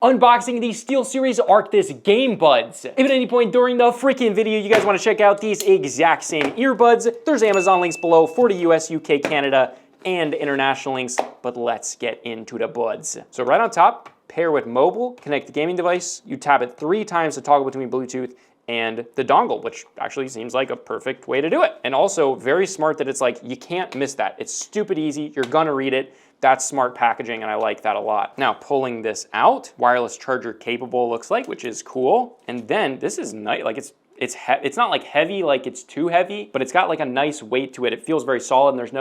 Unboxing the SteelSeries Arctis GameBuds. If at any point during the freaking video you guys want to check out these exact same earbuds, there's Amazon links below for the US, UK, Canada, and international links, but let's get into the buds. So right on top, pair with mobile, connect the gaming device, you tap it 3 times to toggle between Bluetooth and the dongle, which actually seems like a perfect way to do it. And also very smart that it's like, you can't miss that. It's stupid easy, you're gonna read it. That's smart packaging and I like that a lot. Now pulling this out, wireless charger capable looks like, which is cool. And then this is nice, like it's not like heavy, like it's too heavy, but it's got like a nice weight to it. It feels very solid and there's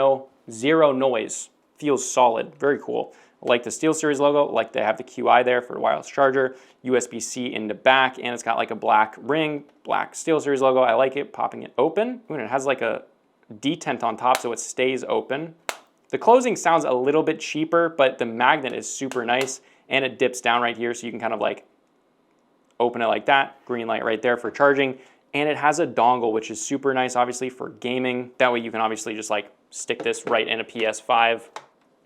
zero noise. Feels solid, very cool. I like the SteelSeries logo, like they have the QI there for wireless charger, USB-C in the back, and it's got like a black ring, black SteelSeries logo. I like it, popping it open. Ooh, and it has like a detent on top so it stays open. The closing sounds a little bit cheaper, but the magnet is super nice and it dips down right here so you can kind of like open it like that. Green light right there for charging. And it has a dongle, which is super nice, obviously, for gaming. That way you can obviously just like stick this right in a PS5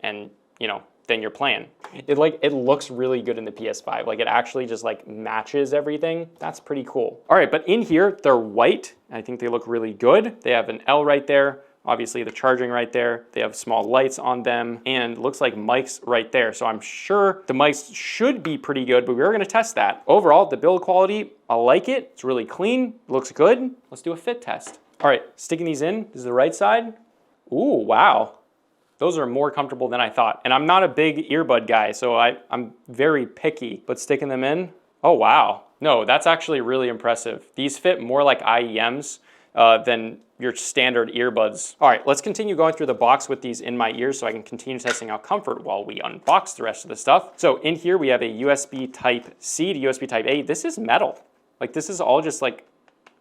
and, you know, then you're playing. It looks really good in the PS5. Like it actually just like matches everything. That's pretty cool. All right, but in here, they're white. I think they look really good. They have an L right there. Obviously the charging right there. They have small lights on them and looks like mics right there. So I'm sure the mics should be pretty good, but we're gonna test that. Overall, the build quality, I like it. It's really clean, looks good. Let's do a fit test. All right, sticking these in, this is the right side. Ooh, wow. Those are more comfortable than I thought. And I'm not a big earbud guy, so I'm very picky, but sticking them in, oh wow. No, that's actually really impressive. These fit more like IEMs than your standard earbuds. All right, let's continue going through the box with these in my ears so I can continue testing out comfort while we unbox the rest of the stuff. So in here we have a USB Type-C to USB Type-A. This is metal. Like this is all just like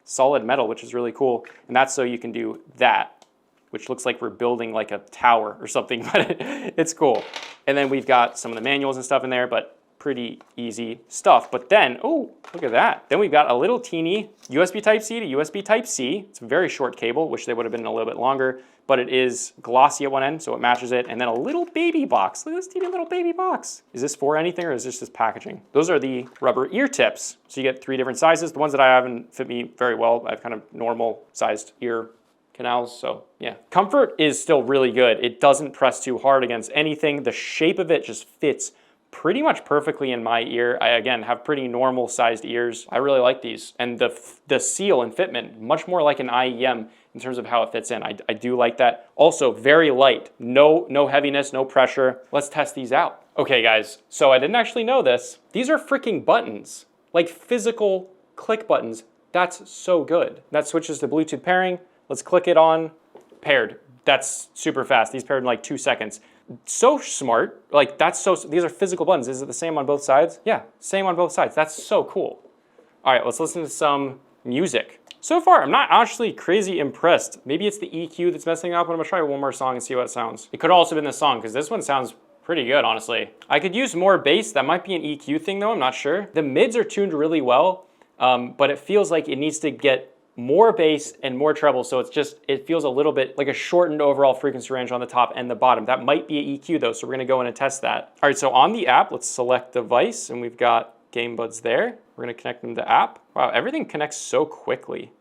solid metal, which is really cool. And that's so you can do that, which looks like we're building like a tower or something, but it's cool. And then we've got some of the manuals and stuff in there, but pretty easy stuff. But then, oh, look at that. Then we've got a little teeny USB Type-C to USB Type-C. It's a very short cable, which they would have been a little bit longer, but it is glossy at one end, so it matches it. And then a little baby box. Look at this teeny little baby box. Is this for anything or is this just packaging? Those are the rubber ear tips. So you get 3 different sizes. The ones that I haven't fit me very well. I have kind of normal sized ear canals, so yeah. Comfort is still really good. It doesn't press too hard against anything. The shape of it just fits pretty much perfectly in my ear. I, again, have pretty normal sized ears. I really like these. And the seal and fitment, much more like an IEM in terms of how it fits in. I do like that. Also, very light. No heaviness, no pressure. Let's test these out. Okay, guys, so I didn't actually know this. These are freaking buttons, like physical click buttons. That's so good. That switches to Bluetooth pairing. Let's click it on, paired. That's super fast. These paired in like 2 seconds. So smart, like these are physical buttons. Is it the same on both sides? Yeah, same on both sides. That's so cool. All right, let's listen to some music. So far, I'm not actually crazy impressed. Maybe it's the EQ that's messing up, but I'm gonna try one more song and see how it sounds. It could have also been the song, because this one sounds pretty good, honestly. I could use more bass. That might be an EQ thing though, I'm not sure. The mids are tuned really well, but it feels like it needs to get more bass and more treble, so it feels a little bit like a shortened overall frequency range on the top and the bottom. That might be an EQ though, so we're gonna go in and test that. All right, so on the app, let's select device, and we've got GameBuds there. We're gonna connect them to app. Wow, everything connects so quickly.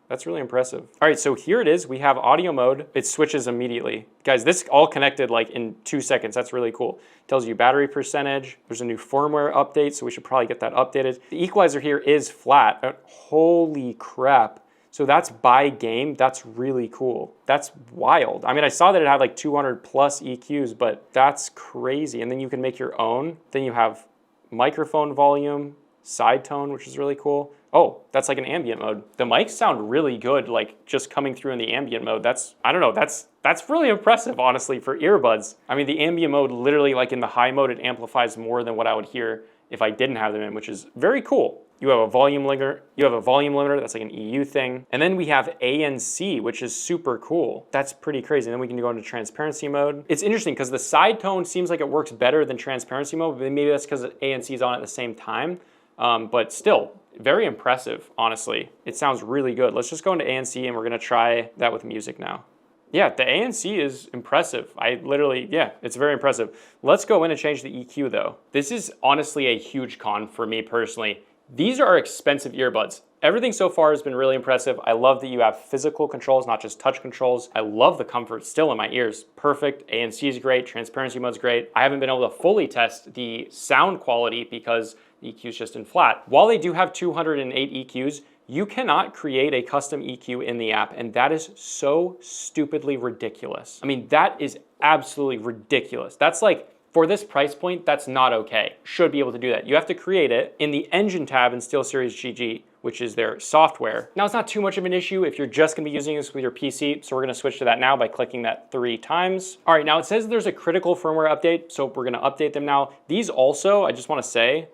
That's really impressive. All right, so here it is. We have audio mode. It switches immediately. Guys, this all connected like in 2 seconds. That's really cool. It tells you battery percentage. There's a new firmware update, so we should probably get that updated. The equalizer here is flat. Holy crap. So that's by game. That's really cool. That's wild. I mean, I saw that it had like 200 plus EQs, but that's crazy. And then you can make your own. Then you have microphone volume, side tone, which is really cool. Oh, that's like an ambient mode. The mics sound really good, like just coming through in the ambient mode. I don't know, that's really impressive, honestly, for earbuds. I mean, the ambient mode, literally like in the high mode, it amplifies more than what I would hear if I didn't have them in, which is very cool. You have a volume limiter, that's like an EU thing. And then we have ANC, which is super cool. That's pretty crazy. And then we can go into transparency mode. It's interesting because the side tone seems like it works better than transparency mode, but maybe that's because ANC is on at the same time. But still, very impressive, honestly. It sounds really good. Let's just go into ANC and we're gonna try that with music now. Yeah, the ANC is impressive. Yeah, it's very impressive. Let's go in and change the EQ though. This is honestly a huge con for me personally. These are expensive earbuds. Everything so far has been really impressive. I love that you have physical controls, not just touch controls. I love the comfort still in my ears. Perfect. ANC is great. Transparency mode's great. I haven't been able to fully test the sound quality because the EQ is just in flat. While they do have 208 EQs, you cannot create a custom EQ in the app, and that is so stupidly ridiculous. I mean, that is absolutely ridiculous. That's like, for this price point, that's not okay. Should be able to do that. You have to create it in the engine tab in SteelSeries GG, which is their software. Now, it's not too much of an issue if you're just gonna be using this with your PC, so we're gonna switch to that now by clicking that 3 times. All right, now it says there's a critical firmware update, so we're gonna update them now. These also, I just wanna say,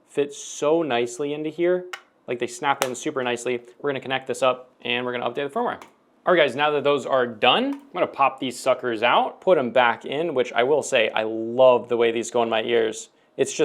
fit so nicely into here. Like they snap in super nicely. We're gonna connect this up and we're gonna update the firmware. All right guys, now that those are done, I'm gonna pop these suckers out, put them back in, which I will say, I love the way these go in my ears. It's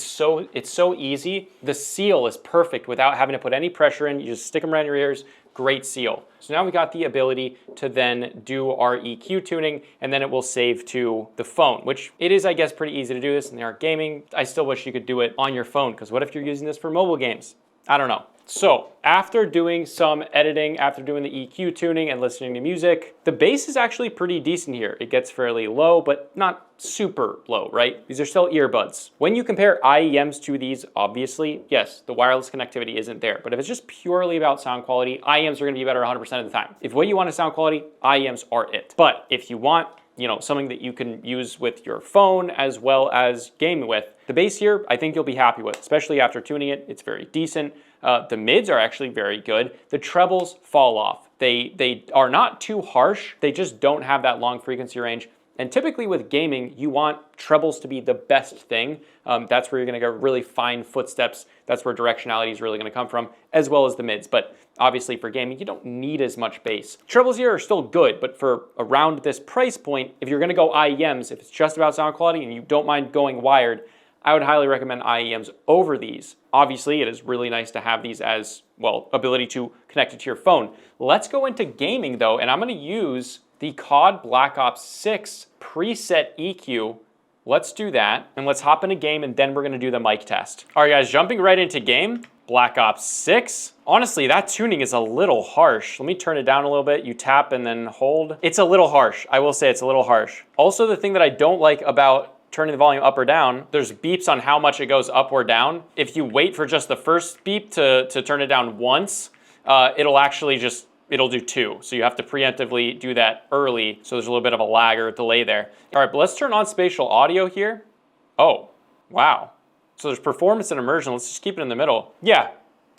so easy. The seal is perfect without having to put any pressure in. You just stick them around your ears, great seal. So now we got the ability to then do our EQ tuning, and then it will save to the phone, which it is, I guess, pretty easy to do this in the Arc Gaming. I still wish you could do it on your phone, because what if you're using this for mobile games? I don't know. So after doing some editing, after doing the EQ tuning and listening to music, the bass is actually pretty decent here. It gets fairly low, but not super low, right? These are still earbuds. When you compare IEMs to these, obviously, yes, the wireless connectivity isn't there. But if it's just purely about sound quality, IEMs are gonna be better 100% of the time. If what you want is sound quality, IEMs are it. But if you want, you know, something that you can use with your phone as well as game with, the bass here, I think you'll be happy with, especially after tuning it. It's very decent. The mids are actually very good. The trebles fall off. They are not too harsh. They just don't have that long frequency range. And typically with gaming, you want trebles to be the best thing. That's where you're gonna get really fine footsteps. That's where directionality is really gonna come from, as well as the mids. But obviously for gaming, you don't need as much bass. Trebles here are still good, but for around this price point, if you're gonna go IEMs, if it's just about sound quality and you don't mind going wired, I would highly recommend IEMs over these. Obviously, it is really nice to have these as, well, ability to connect it to your phone. Let's go into gaming though, and I'm gonna use the COD Black Ops 6 preset EQ. Let's do that, and let's hop in a game, and then we're gonna do the mic test. All right guys, jumping right into game, Black Ops 6. Honestly, that tuning is a little harsh. Let me turn it down a little bit. You tap and then hold. It's a little harsh. I will say it's a little harsh. Also, the thing that I don't like about turning the volume up or down, there's beeps on how much it goes up or down. If you wait for just the first beep to turn it down once, it'll do 2. So you have to preemptively do that early. So there's a little bit of a lag or a delay there. All right, but let's turn on spatial audio here. Oh, wow. So there's performance and immersion. Let's just keep it in the middle. Yeah,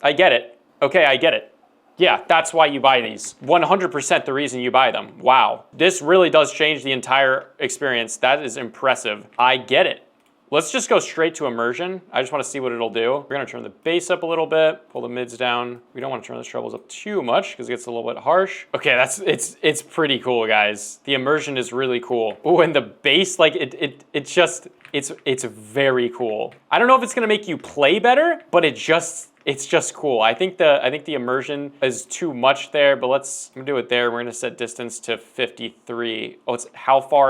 I get it. Okay, I get it. Yeah, that's why you buy these. 100% the reason you buy them. Wow. This really does change the entire experience. That is impressive. I get it. Let's just go straight to immersion. I just want to see what it'll do. We're gonna turn the bass up a little bit, pull the mids down. We don't want to turn the trebles up too much because it gets a little bit harsh. Okay, it's pretty cool, guys. The immersion is really cool. Oh, and the bass, like it's very cool. I don't know if it's gonna make you play better, but it's just cool. I think the immersion is too much there, but I'm gonna do it there. We're gonna set distance to 53. Oh, it's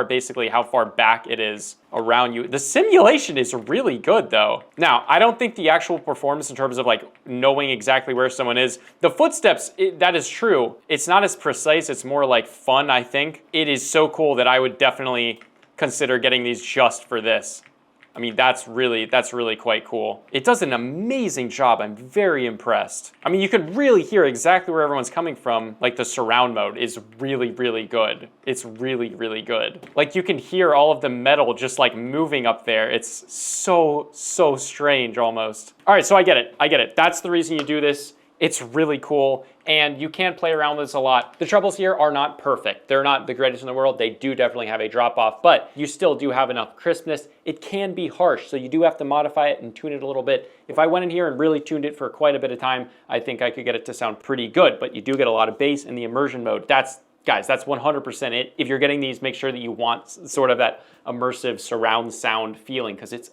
basically how far back it is around you. The simulation is really good though. Now, I don't think the actual performance in terms of like knowing exactly where someone is, the footsteps, that is true. It's not as precise, it's more like fun, I think. It is so cool that I would definitely consider getting these just for this. I mean, that's really quite cool. It does an amazing job. I'm very impressed. I mean, you can really hear exactly where everyone's coming from. Like the surround mode is really, really good. It's really, really good. Like you can hear all of the metal just like moving up there. It's so strange almost. All right, so I get it. I get it. That's the reason you do this. It's really cool, and you can play around with this a lot. The trebles here are not perfect. They're not the greatest in the world. They do definitely have a drop off, but you still do have enough crispness. It can be harsh, so you do have to modify it and tune it a little bit. If I went in here and really tuned it for quite a bit of time, I think I could get it to sound pretty good, but you do get a lot of bass in the immersion mode. Guys, that's 100% it. If you're getting these, make sure that you want sort of that immersive surround sound feeling, because it's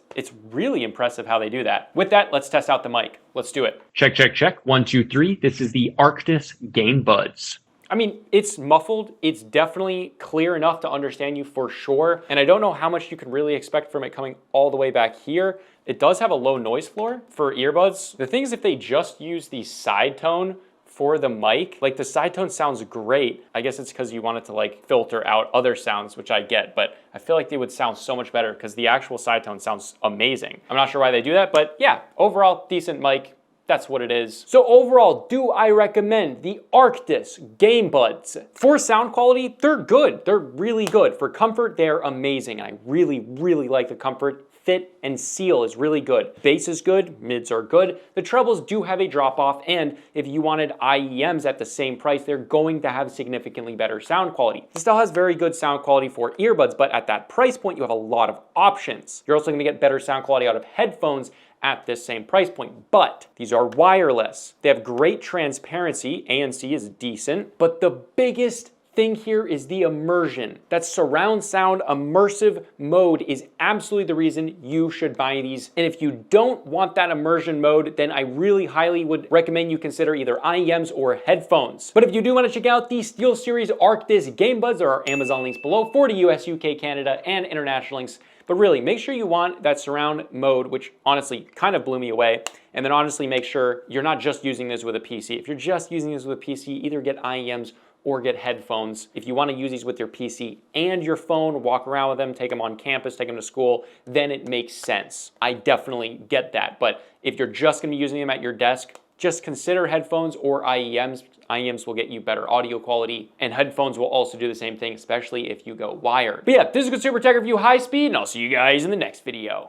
really impressive how they do that. With that, let's test out the mic. Let's do it. Check, check, check. 1, 2, 3. This is the Arctis GameBuds. I mean, it's muffled. It's definitely clear enough to understand you for sure. And I don't know how much you can really expect from it coming all the way back here. It does have a low noise floor for earbuds. The thing is, if they just use the side tone for the mic, like the side tone sounds great. I guess it's because you want it to like filter out other sounds, which I get, but I feel like they would sound so much better because the actual side tone sounds amazing. I'm not sure why they do that, but yeah, overall decent mic. That's what it is. So overall, do I recommend the Arctis GameBuds? For sound quality, they're good. They're really good. For comfort, they're amazing. I really, really like the comfort. Fit and seal is really good. Bass is good, mids are good. The trebles do have a drop off, and if you wanted IEMs at the same price, they're going to have significantly better sound quality. It still has very good sound quality for earbuds, but at that price point, you have a lot of options. You're also gonna get better sound quality out of headphones at this same price point, but these are wireless. They have great transparency, ANC is decent, but the biggest thing here is the immersion. That surround sound immersive mode is absolutely the reason you should buy these. And if you don't want that immersion mode, then I really highly would recommend you consider either IEMs or headphones. But if you do want to check out the SteelSeries Arctis GameBuds, there are Amazon links below for the US, UK, Canada, and international links. But really, make sure you want that surround mode, which honestly kind of blew me away. And then honestly, make sure you're not just using this with a PC. If you're just using this with a PC, either get IEMs or get headphones. If you want to use these with your PC and your phone, walk around with them, take them on campus, take them to school, then it makes sense. I definitely get that. But if you're just going to be using them at your desk, just consider headphones or IEMs. IEMs will get you better audio quality, and headphones will also do the same thing, especially if you go wired. But yeah, this is a good Super Tech Review High Speed, and I'll see you guys in the next video.